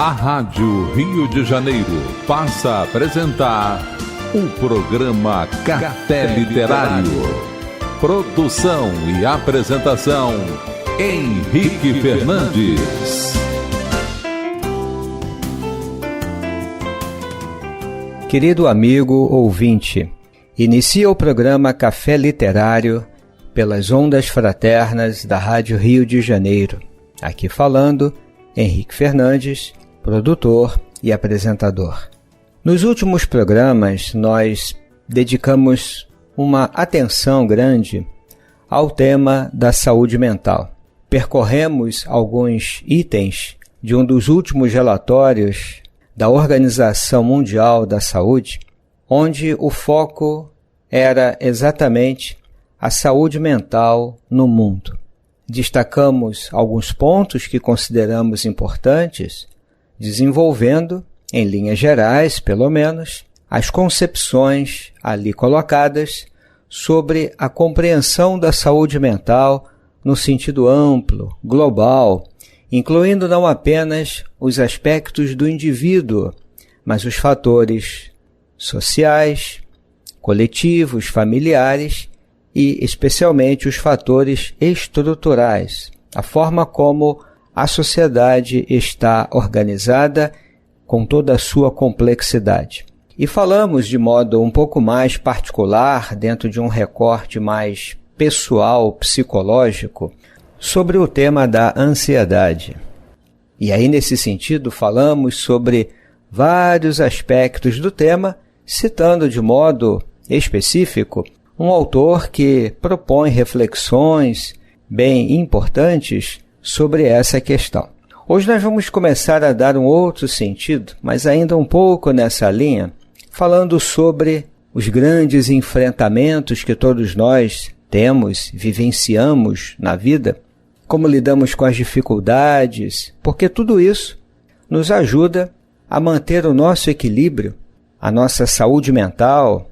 A Rádio Rio de Janeiro passa a apresentar o programa Café Literário. Produção e apresentação, Henrique Fernandes. Querido amigo ouvinte, inicia o programa Café Literário pelas ondas fraternas da Rádio Rio de Janeiro. Aqui falando, Henrique Fernandes, produtor e apresentador. Nos últimos programas, nós dedicamos uma atenção grande ao tema da saúde mental. Percorremos alguns itens de um dos últimos relatórios da Organização Mundial da Saúde, onde o foco era exatamente a saúde mental no mundo. Destacamos alguns pontos que consideramos importantes, desenvolvendo, em linhas gerais, pelo menos, as concepções ali colocadas sobre a compreensão da saúde mental no sentido amplo, global, incluindo não apenas os aspectos do indivíduo, mas os fatores sociais, coletivos, familiares e, especialmente, os fatores estruturais, a forma como a sociedade está organizada com toda a sua complexidade. E falamos de modo um pouco mais particular, dentro de um recorte mais pessoal, psicológico, sobre o tema da ansiedade. E aí, nesse sentido, falamos sobre vários aspectos do tema, citando de modo específico um autor que propõe reflexões bem importantes sobre essa questão. Hoje nós vamos começar a dar um outro sentido, mas ainda um pouco nessa linha, falando sobre os grandes enfrentamentos que todos nós temos, vivenciamos na vida, como lidamos com as dificuldades, porque tudo isso nos ajuda a manter o nosso equilíbrio, a nossa saúde mental,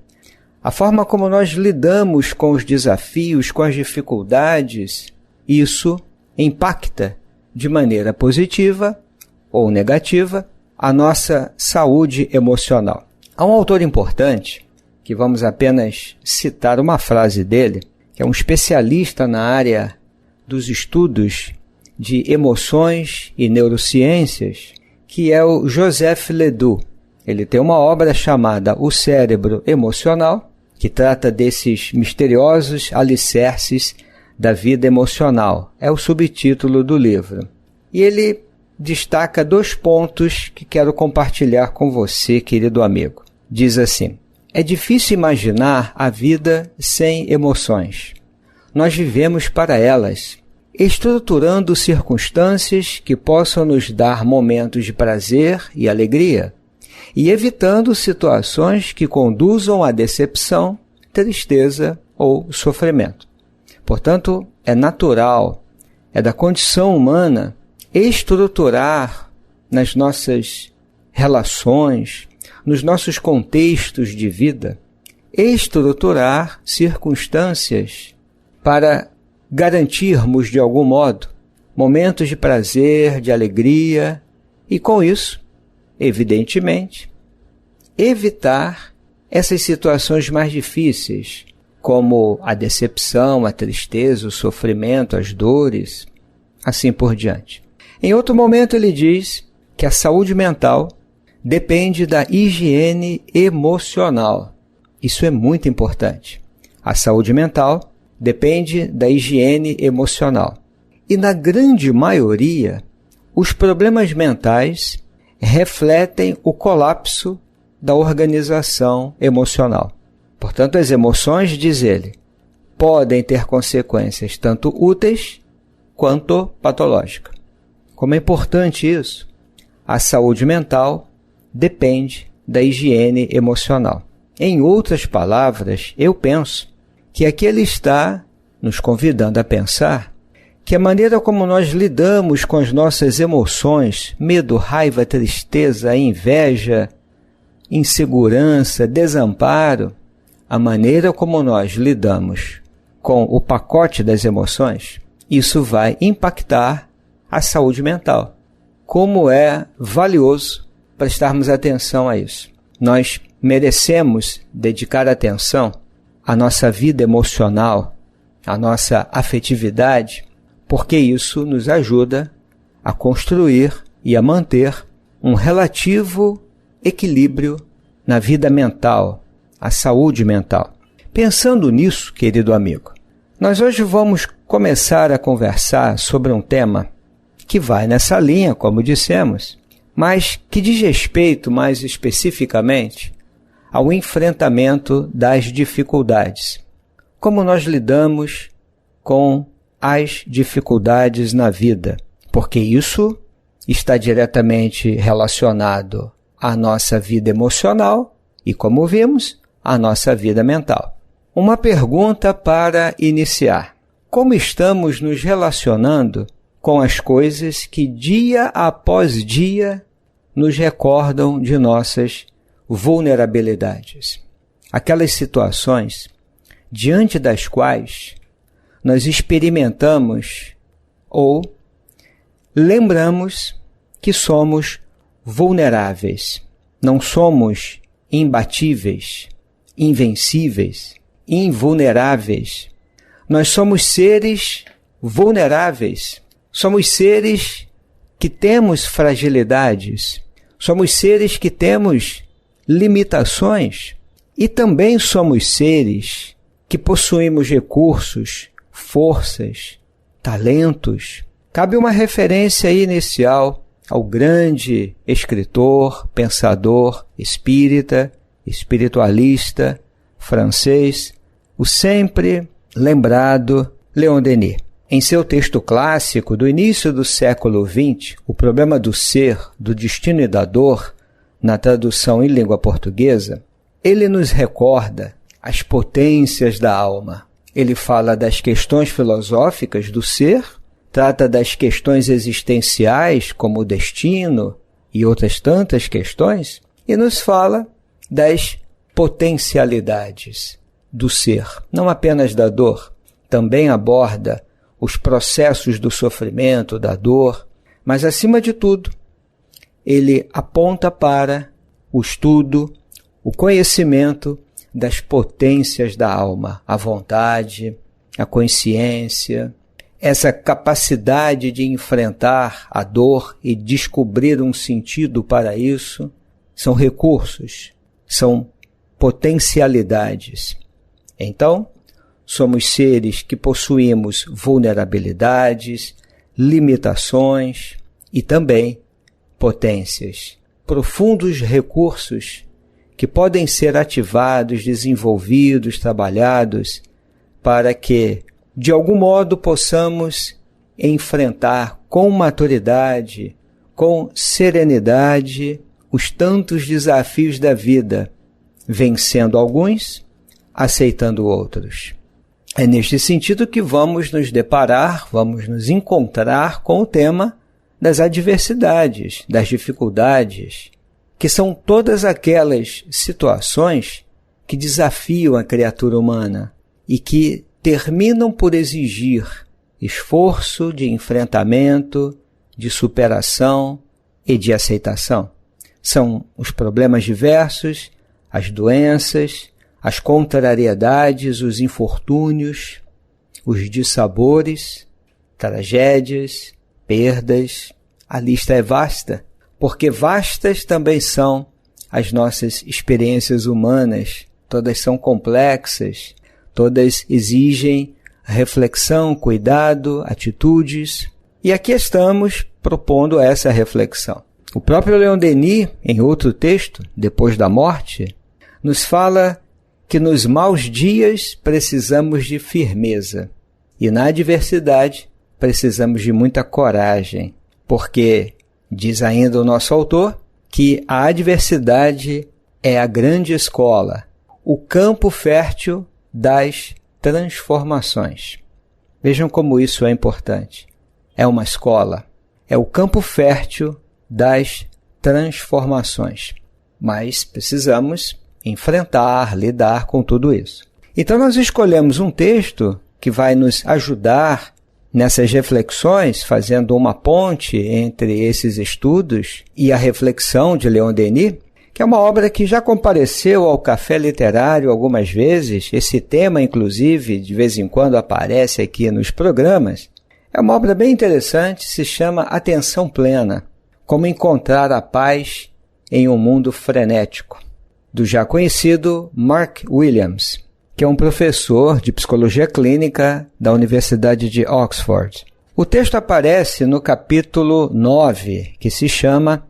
a forma como nós lidamos com os desafios, com as dificuldades. Isso impacta de maneira positiva ou negativa a nossa saúde emocional. Há um autor importante, que vamos apenas citar uma frase dele, que é um especialista na área dos estudos de emoções e neurociências, que é o Joseph Ledoux. Ele tem uma obra chamada O Cérebro Emocional, que trata desses misteriosos alicerces da vida emocional. É o subtítulo do livro. E ele destaca 2 pontos que quero compartilhar com você, querido amigo. Diz assim: é difícil imaginar a vida sem emoções. Nós vivemos para elas, estruturando circunstâncias que possam nos dar momentos de prazer e alegria, e evitando situações que conduzam à decepção, tristeza ou sofrimento. Portanto, é natural, é da condição humana estruturar nas nossas relações, nos nossos contextos de vida, estruturar circunstâncias para garantirmos, de algum modo, momentos de prazer, de alegria e, com isso, evidentemente, evitar essas situações mais difíceis, como a decepção, a tristeza, o sofrimento, as dores, assim por diante. Em outro momento ele diz que a saúde mental depende da higiene emocional. Isso é muito importante. A saúde mental depende da higiene emocional. E na grande maioria, os problemas mentais refletem o colapso da organização emocional. Portanto, as emoções, diz ele, podem ter consequências tanto úteis quanto patológicas. Como é importante isso? A saúde mental depende da higiene emocional. Em outras palavras, eu penso que aqui ele está nos convidando a pensar que a maneira como nós lidamos com as nossas emoções, medo, raiva, tristeza, inveja, insegurança, desamparo, a maneira como nós lidamos com o pacote das emoções, isso vai impactar a saúde mental. como é valioso prestarmos atenção a isso. Nós merecemos dedicar atenção à nossa vida emocional, à nossa afetividade, porque isso nos ajuda a construir e a manter um relativo equilíbrio na vida mental, a saúde mental. Pensando nisso, querido amigo, nós hoje vamos começar a conversar sobre um tema que vai nessa linha, como dissemos, mas que diz respeito mais especificamente ao enfrentamento das dificuldades. Como nós lidamos com as dificuldades na vida, porque isso está diretamente relacionado à nossa vida emocional e, como vimos, à nossa vida mental. Uma pergunta para iniciar: como estamos nos relacionando com as coisas que dia após dia nos recordam de nossas vulnerabilidades? Aquelas situações diante das quais nós experimentamos ou lembramos que somos vulneráveis, não somos imbatíveis, invencíveis, invulneráveis. Nós somos seres vulneráveis, somos seres que temos fragilidades, somos seres que temos limitações e também somos seres que possuímos recursos, forças, talentos. Cabe uma referência inicial ao grande escritor, pensador, espírita, espiritualista francês, o sempre lembrado Leon Denis. Em seu texto clássico do início do século XX, O Problema do Ser, do Destino e da Dor, na tradução em língua portuguesa, ele nos recorda as potências da alma. Ele fala das questões filosóficas do ser, trata das questões existenciais, como o destino e outras tantas questões, e nos fala das potencialidades do ser, não apenas da dor. Também aborda os processos do sofrimento, da dor, mas, acima de tudo, ele aponta para o estudo, o conhecimento das potências da alma, a vontade, a consciência, essa capacidade de enfrentar a dor e descobrir um sentido para isso, são recursos, são potencialidades. Então, somos seres que possuímos vulnerabilidades, limitações e também potências, profundos recursos que podem ser ativados, desenvolvidos, trabalhados para que, de algum modo, possamos enfrentar com maturidade, com serenidade, os tantos desafios da vida, vencendo alguns, aceitando outros. É neste sentido que vamos nos deparar, vamos nos encontrar com o tema das adversidades, das dificuldades, que são todas aquelas situações que desafiam a criatura humana e que terminam por exigir esforço de enfrentamento, de superação e de aceitação. São os problemas diversos, as doenças, as contrariedades, os infortúnios, os dissabores, tragédias, perdas. A lista é vasta, porque vastas também são as nossas experiências humanas. Todas são complexas, todas exigem reflexão, cuidado, atitudes. E aqui estamos propondo essa reflexão. O próprio Leon Denis, em outro texto, Depois da Morte, nos fala que nos maus dias precisamos de firmeza e na adversidade precisamos de muita coragem, porque, diz ainda o nosso autor, que a adversidade é a grande escola, o campo fértil das transformações. Vejam como isso é importante. É uma escola, é o campo fértil das transformações. Mas precisamos enfrentar, lidar com tudo isso. Então nós escolhemos um texto que vai nos ajudar nessas reflexões, fazendo uma ponte entre esses estudos e a reflexão de Leon Denis, que é uma obra que já compareceu ao Café Literário algumas vezes, esse tema, inclusive, de vez em quando aparece aqui nos programas. É uma obra bem interessante, se chama Atenção Plena, Como Encontrar a Paz em um Mundo Frenético, do já conhecido Mark Williams, que é um professor de psicologia clínica da Universidade de Oxford. O texto aparece no capítulo 9, que se chama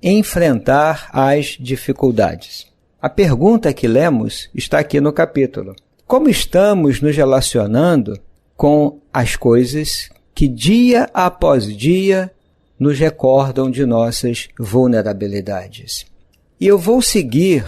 Enfrentar as Dificuldades. A pergunta que lemos está aqui no capítulo. Como estamos nos relacionando com as coisas que dia após dia nos recordam de nossas vulnerabilidades? E eu vou seguir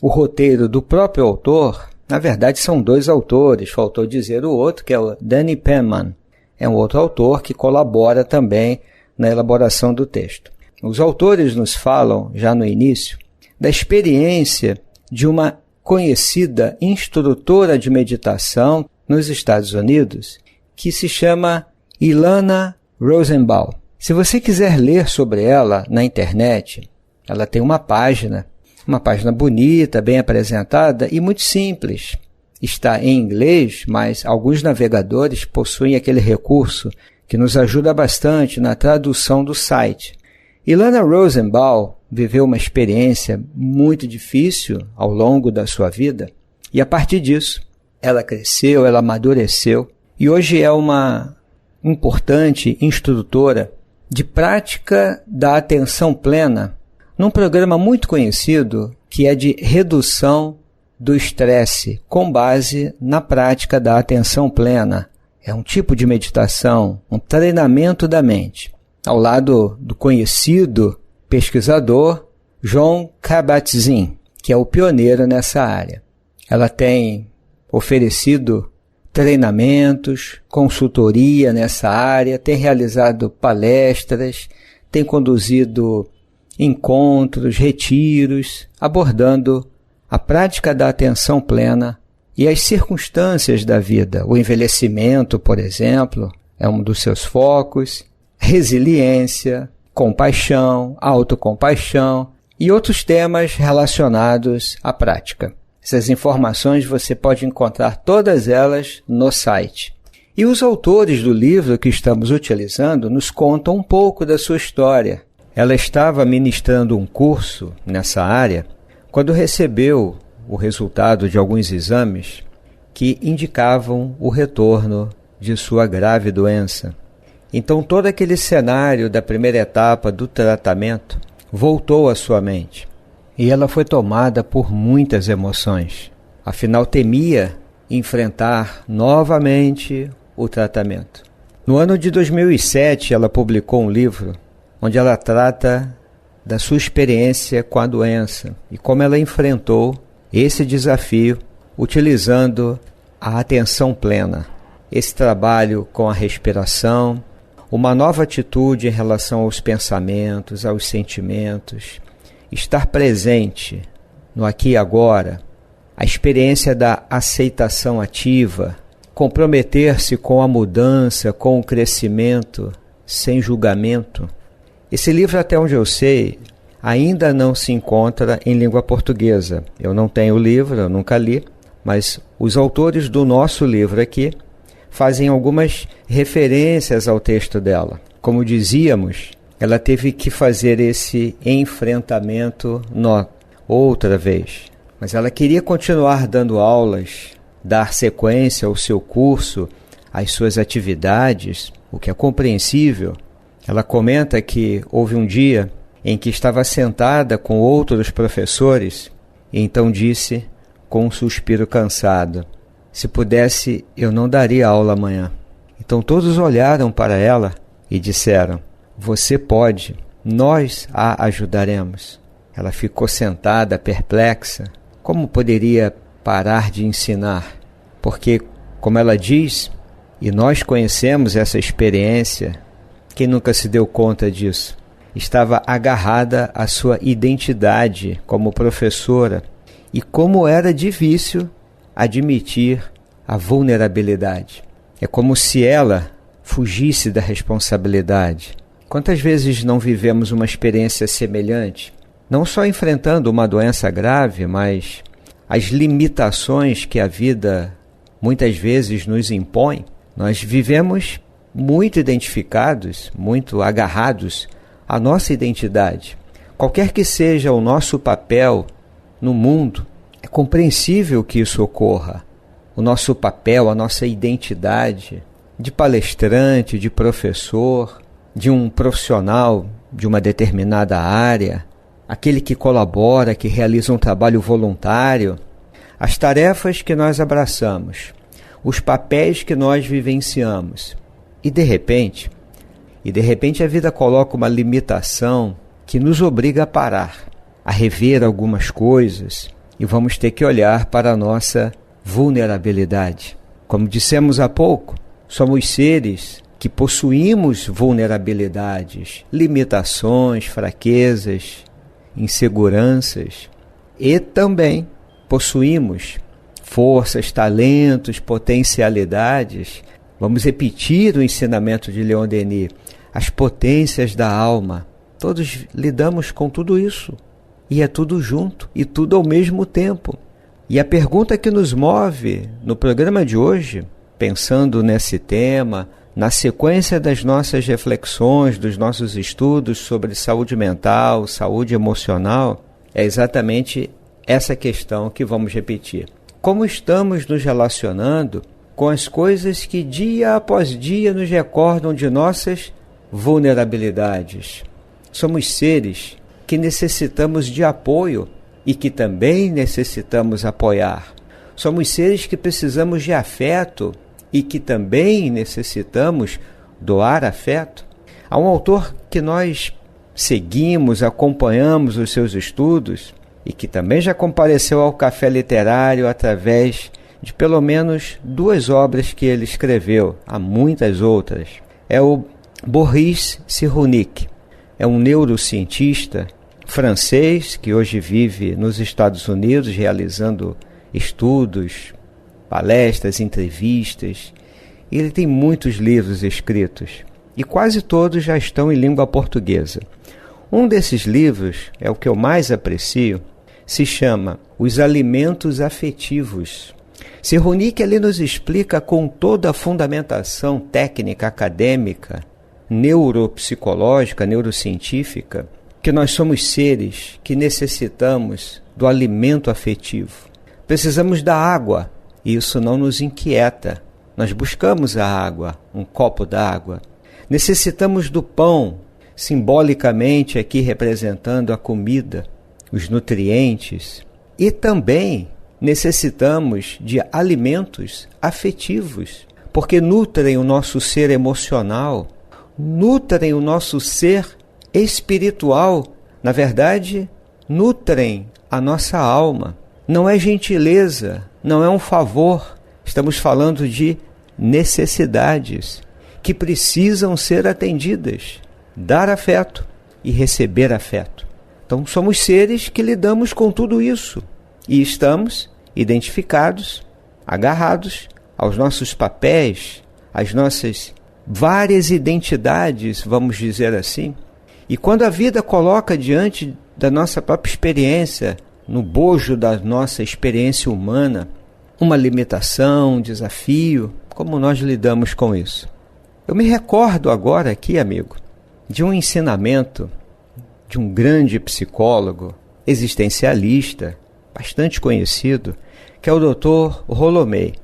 o roteiro do próprio autor. Na verdade, são dois autores, faltou dizer o outro, que é o Danny Penman. É um outro autor que colabora também na elaboração do texto. Os autores nos falam, já no início, da experiência de uma conhecida instrutora de meditação nos Estados Unidos, que se chama Ilana Rosenbaum. Se você quiser ler sobre ela na internet, ela tem uma página bonita, bem apresentada e muito simples. Está em inglês, mas alguns navegadores possuem aquele recurso que nos ajuda bastante na tradução do site. Ilana Rosenbaum viveu uma experiência muito difícil ao longo da sua vida e, a partir disso, ela cresceu, ela amadureceu e hoje é uma importante instrutora de prática da atenção plena num programa muito conhecido que é de redução do estresse com base na prática da atenção plena. É um tipo de meditação, um treinamento da mente. Ao lado do conhecido pesquisador Jon Kabat-Zinn, que é o pioneiro nessa área. Ela tem oferecido treinamentos, consultoria nessa área, tem realizado palestras, tem conduzido encontros, retiros, abordando a prática da atenção plena e as circunstâncias da vida. O envelhecimento, por exemplo, é um dos seus focos, resiliência, compaixão, autocompaixão e outros temas relacionados à prática. Essas informações você pode encontrar todas elas no site. E os autores do livro que estamos utilizando nos contam um pouco da sua história. Ela estava ministrando um curso nessa área quando recebeu o resultado de alguns exames que indicavam o retorno de sua grave doença. Então todo aquele cenário da primeira etapa do tratamento voltou à sua mente e ela foi tomada por muitas emoções. Afinal, temia enfrentar novamente o tratamento. No ano de 2007, ela publicou um livro onde ela trata da sua experiência com a doença e como ela enfrentou esse desafio utilizando a atenção plena. Esse trabalho com a respiração, uma nova atitude em relação aos pensamentos, aos sentimentos, estar presente no aqui e agora, a experiência da aceitação ativa, comprometer-se com a mudança, com o crescimento, sem julgamento. Esse livro, até onde eu sei, ainda não se encontra em língua portuguesa. Eu não tenho o livro, eu nunca li, mas os autores do nosso livro aqui fazem algumas referências ao texto dela. Como dizíamos, ela teve que fazer esse enfrentamento outra vez. Mas ela queria continuar dando aulas, dar sequência ao seu curso, às suas atividades, o que é compreensível. Ela comenta que houve um dia em que estava sentada com outros professores e então disse, com um suspiro cansado, se pudesse, eu não daria aula amanhã. Então todos olharam para ela e disseram, você pode, nós a ajudaremos. Ela ficou sentada, perplexa. Como poderia parar de ensinar? Porque, como ela diz, e nós conhecemos essa experiência, quem nunca se deu conta disso? Estava agarrada à sua identidade como professora e como era difícil admitir a vulnerabilidade. É como se ela fugisse da responsabilidade? Quantas vezes não vivemos uma experiência semelhante? Não só enfrentando uma doença grave, mas as limitações que a vida muitas vezes nos impõe. Nós vivemos muito identificados, muito agarrados à nossa identidade. Qualquer que seja o nosso papel no mundo, é compreensível que isso ocorra. O nosso papel, a nossa identidade de palestrante, de professor, de um profissional de uma determinada área, aquele que colabora, que realiza um trabalho voluntário, as tarefas que nós abraçamos, os papéis que nós vivenciamos. E de repente a vida coloca uma limitação que nos obriga a parar, a rever algumas coisas, e vamos ter que olhar para a nossa vulnerabilidade. Como dissemos há pouco, somos seres que possuímos vulnerabilidades, limitações, fraquezas, inseguranças, e também possuímos forças, talentos, potencialidades. Vamos repetir o ensinamento de Leon Denis, as potências da alma. Todos lidamos com tudo isso, e é tudo junto, e tudo ao mesmo tempo. E a pergunta que nos move no programa de hoje, pensando nesse tema, na sequência das nossas reflexões, dos nossos estudos sobre saúde mental, saúde emocional, é exatamente essa questão que vamos repetir. Como estamos nos relacionando com as coisas que dia após dia nos recordam de nossas vulnerabilidades? Somos seres que necessitamos de apoio e que também necessitamos apoiar. Somos seres que precisamos de afeto e que também necessitamos doar afeto. Há um autor que nós seguimos, acompanhamos os seus estudos e que também já compareceu ao Café Literário através de pelo menos 2 obras que ele escreveu. Há muitas outras. É o Boris Cyrulnik. É um neurocientista francês que hoje vive nos Estados Unidos realizando estudos, palestras, entrevistas. Ele tem muitos livros escritos e quase todos já estão em língua portuguesa. Um desses livros, é o que eu mais aprecio, se chama Os Alimentos Afetivos. Cyrulnik ali nos explica com toda a fundamentação técnica, acadêmica, neuropsicológica, neurocientífica, que nós somos seres que necessitamos do alimento afetivo. Precisamos da água, e isso não nos inquieta. Nós buscamos a água, um copo d'água. Necessitamos do pão, simbolicamente aqui representando a comida, os nutrientes. E também necessitamos de alimentos afetivos, porque nutrem o nosso ser emocional, nutrem o nosso ser espiritual. Na verdade, nutrem a nossa alma. Não é gentileza, não é um favor. Estamos falando de necessidades que precisam ser atendidas. Dar afeto e receber afeto. Então, somos seres que lidamos com tudo isso. E estamos identificados, agarrados aos nossos papéis, às nossas várias identidades, vamos dizer assim. E quando a vida coloca diante da nossa própria experiência, no bojo da nossa experiência humana, uma limitação, um desafio, como nós lidamos com isso? Eu me recordo agora aqui, amigo, de um ensinamento de um grande psicólogo, existencialista, bastante conhecido, que é o Dr. Rolomei.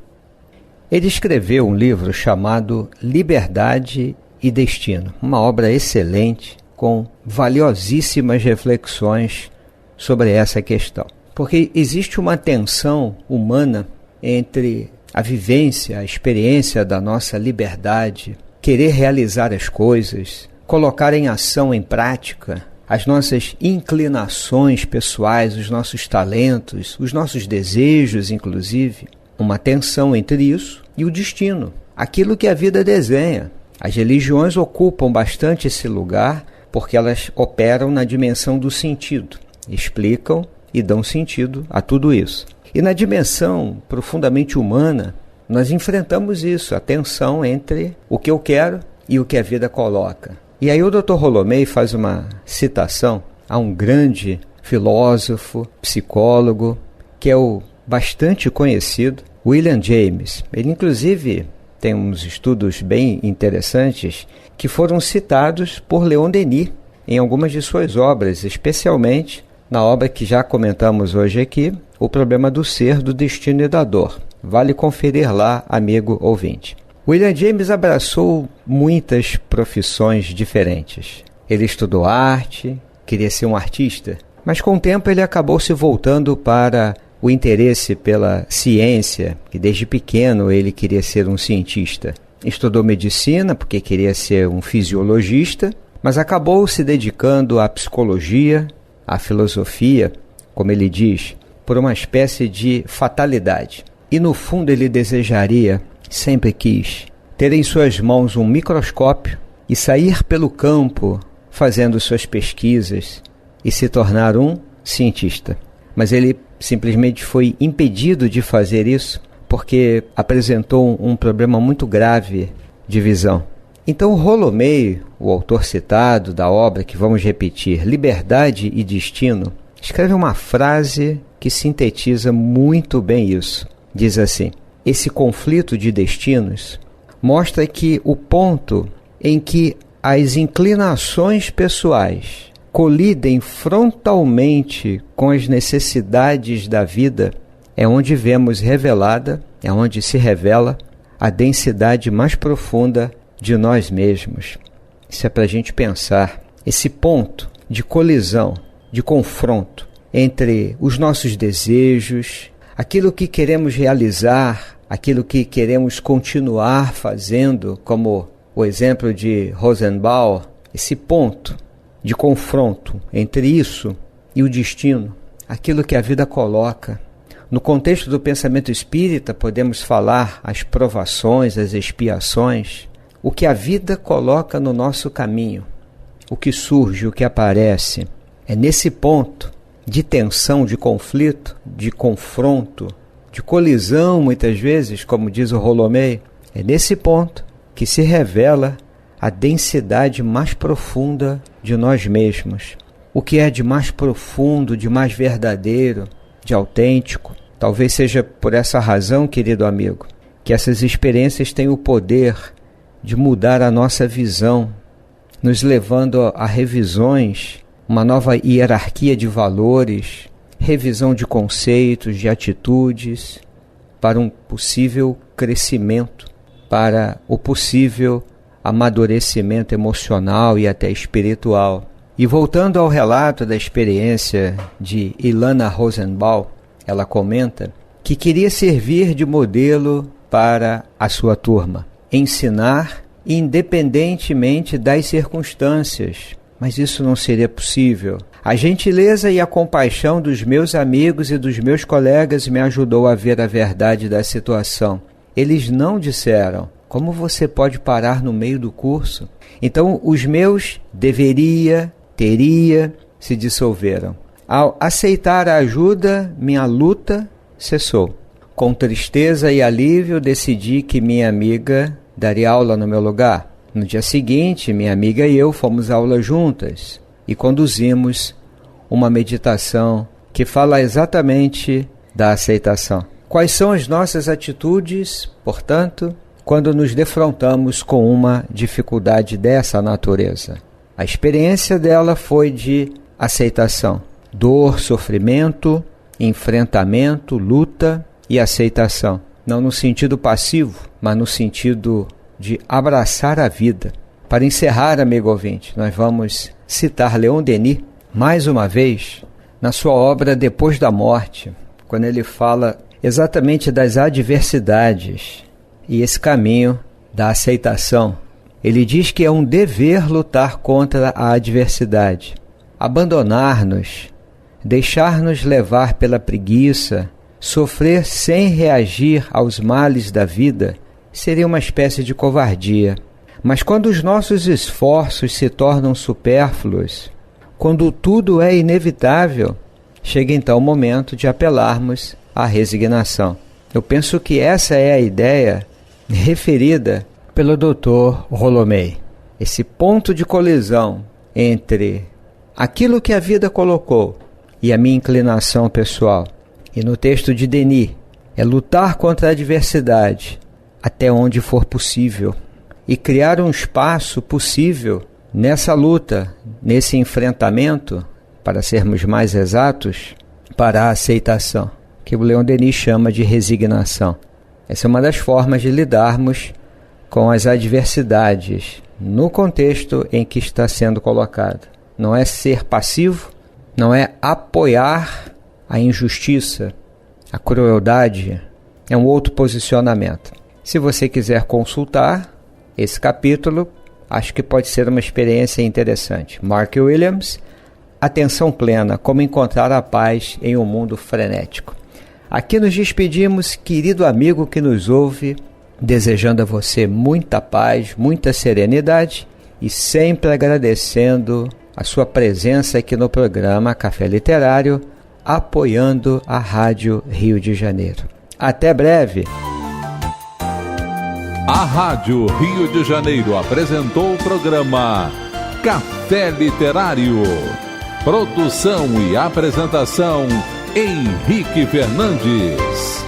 Ele escreveu um livro chamado Liberdade e Destino, uma obra excelente, com valiosíssimas reflexões sobre essa questão. Porque existe uma tensão humana entre a vivência, a experiência da nossa liberdade, querer realizar as coisas, colocar em ação, em prática, as nossas inclinações pessoais, os nossos talentos, os nossos desejos, inclusive. Uma tensão entre isso e o destino, aquilo que a vida desenha. As religiões ocupam bastante esse lugar porque elas operam na dimensão do sentido, explicam e dão sentido a tudo isso. E na dimensão profundamente humana, nós enfrentamos isso, a tensão entre o que eu quero e o que a vida coloca. E aí o Dr. Rolomei faz uma citação a um grande filósofo, psicólogo, que é o bastante conhecido William James. Ele, inclusive, tem uns estudos bem interessantes que foram citados por Leon Denis em algumas de suas obras, especialmente na obra que já comentamos hoje aqui, O Problema do Ser, do Destino e da Dor. Vale conferir lá, amigo ouvinte. William James abraçou muitas profissões diferentes. Ele estudou arte, queria ser um artista, mas com o tempo ele acabou se voltando para o interesse pela ciência, que desde pequeno ele queria ser um cientista. Estudou medicina porque queria ser um fisiologista, mas acabou se dedicando à psicologia, à filosofia, como ele diz, por uma espécie de fatalidade. E no fundo ele desejaria, sempre quis, ter em suas mãos um microscópio e sair pelo campo fazendo suas pesquisas e se tornar um cientista. Mas ele simplesmente foi impedido de fazer isso porque apresentou um problema muito grave de visão. Então Rolomei, o autor citado da obra que vamos repetir, Liberdade e Destino, escreve uma frase que sintetiza muito bem isso. Diz assim: esse conflito de destinos mostra que o ponto em que as inclinações pessoais colidem frontalmente com as necessidades da vida é onde vemos revelada, é onde se revela a densidade mais profunda de nós mesmos. Isso é para a gente pensar. Esse ponto de colisão, de confronto entre os nossos desejos, aquilo que queremos realizar, aquilo que queremos continuar fazendo, como o exemplo de Rosenbaum, esse ponto de confronto entre isso e o destino, aquilo que a vida coloca. No contexto do pensamento espírita, podemos falar as provações, as expiações, o que a vida coloca no nosso caminho, o que surge, o que aparece. É nesse ponto de tensão, de conflito, de confronto, de colisão, muitas vezes, como diz o Rolomei, é nesse ponto que se revela a densidade mais profunda de nós mesmos. O que é de mais profundo, de mais verdadeiro, de autêntico. Talvez seja por essa razão, querido amigo, que essas experiências têm o poder de mudar a nossa visão, nos levando a revisões, uma nova hierarquia de valores, revisão de conceitos, de atitudes, para um possível crescimento, para o possível amadurecimento emocional e até espiritual. E voltando ao relato da experiência de Ilana Rosenbaum, ela comenta que queria servir de modelo para a sua turma, ensinar independentemente das circunstâncias, mas isso não seria possível. A gentileza e a compaixão dos meus amigos e dos meus colegas me ajudou a ver a verdade da situação. Eles não disseram: como você pode parar no meio do curso? Então os meus deveria, teria, se dissolveram. Ao aceitar a ajuda, minha luta cessou. Com tristeza e alívio, decidi que minha amiga daria aula no meu lugar. No dia seguinte, minha amiga e eu fomos à aula juntas e conduzimos uma meditação que fala exatamente da aceitação. Quais são as nossas atitudes, portanto, quando nos defrontamos com uma dificuldade dessa natureza? A experiência dela foi de aceitação. Dor, sofrimento, enfrentamento, luta e aceitação. Não no sentido passivo, mas no sentido de abraçar a vida. Para encerrar, amigo ouvinte, nós vamos citar Leon Denis, mais uma vez, na sua obra Depois da Morte, quando ele fala exatamente das adversidades e esse caminho da aceitação. Ele diz que é um dever lutar contra a adversidade, abandonar-nos, deixar-nos levar pela preguiça, sofrer sem reagir aos males da vida, seria uma espécie de covardia. Mas quando os nossos esforços se tornam supérfluos, quando tudo é inevitável, chega então o momento de apelarmos à resignação. Eu penso que essa é a ideia referida pelo Dr. Rolomei. Esse ponto de colisão entre aquilo que a vida colocou e a minha inclinação pessoal. E no texto de Denis, é lutar contra a adversidade até onde for possível e criar um espaço possível nessa luta, nesse enfrentamento, para sermos mais exatos, para a aceitação, que o Leon Denis chama de resignação. Essa é uma das formas de lidarmos com as adversidades no contexto em que está sendo colocado. Não é ser passivo, não é apoiar a injustiça, a crueldade, é um outro posicionamento. Se você quiser consultar esse capítulo, acho que pode ser uma experiência interessante. Mark Williams, Atenção Plena, como encontrar a paz em um mundo frenético. Aqui nos despedimos, querido amigo que nos ouve, desejando a você muita paz, muita serenidade e sempre agradecendo a sua presença aqui no programa Café Literário, apoiando a Rádio Rio de Janeiro. Até breve! A Rádio Rio de Janeiro apresentou o programa Café Literário. Produção e apresentação, Henrique Fernandes.